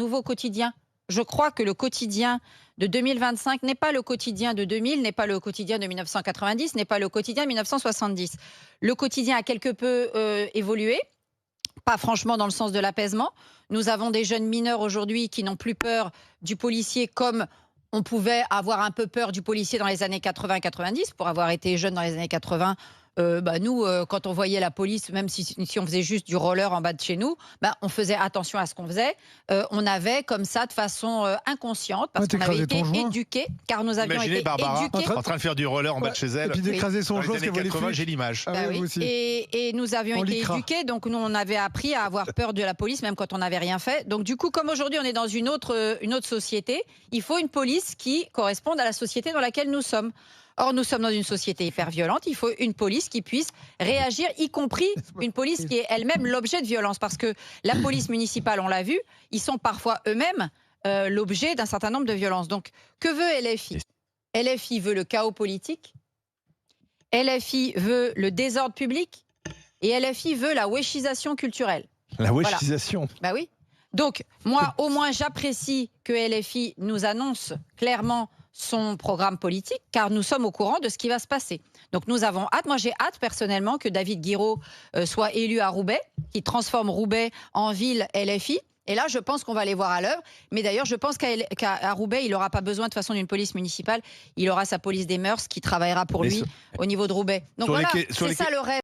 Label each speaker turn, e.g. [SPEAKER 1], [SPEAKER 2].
[SPEAKER 1] nouveau quotidien. Je crois que le quotidien de 2025 n'est pas le quotidien de 2000, n'est pas le quotidien de 1990, n'est pas le quotidien de 1970. Le quotidien a quelque peu évolué, pas franchement dans le sens de l'apaisement. Nous avons des jeunes mineurs aujourd'hui qui n'ont plus peur du policier comme on pouvait avoir un peu peur du policier dans les années 80-90. Pour avoir été jeune dans les années 80, nous, quand on voyait la police, même si on faisait juste du roller en bas de chez nous, on faisait attention à ce qu'on faisait. On avait comme ça, de façon inconsciente, parce qu'on avait été éduqués, car nous avions
[SPEAKER 2] Imaginez
[SPEAKER 1] été
[SPEAKER 2] Barbara
[SPEAKER 1] éduqués.
[SPEAKER 2] en train de faire du roller en bas de chez elle.
[SPEAKER 3] Et puis d'écraser son
[SPEAKER 2] Dans les
[SPEAKER 3] joint,
[SPEAKER 2] années 80, j'ai l'image.
[SPEAKER 3] Ah oui, vous aussi.
[SPEAKER 1] Et nous avions été éduqués, donc nous on avait appris à avoir peur de la police, même quand on n'avait rien fait. Donc du coup, comme aujourd'hui on est dans une autre société, il faut une police qui corresponde à la société dans laquelle nous sommes. Or, nous sommes dans une société hyper violente. Il faut une police qui puisse réagir, y compris une police qui est elle-même l'objet de violence. Parce que la police municipale, on l'a vu, ils sont parfois eux-mêmes l'objet d'un certain nombre de violences. Donc, que veut LFI? LFI veut le chaos politique, LFI veut le désordre public et LFI veut la wéchisation culturelle.
[SPEAKER 2] La wéchisation.
[SPEAKER 1] Bah oui. Donc, moi, au moins, j'apprécie que LFI nous annonce clairement son programme politique, car nous sommes au courant de ce qui va se passer. Donc nous avons hâte, moi j'ai hâte personnellement que David Guiraud soit élu à Roubaix, qui transforme Roubaix en ville LFI. Et là, je pense qu'on va les voir à l'œuvre. Mais d'ailleurs, je pense qu'à Roubaix, il n'aura pas besoin de toute façon d'une police municipale. Il aura sa police des mœurs qui travaillera pour lui au niveau de Roubaix. Donc voilà, c'est ça le rêve.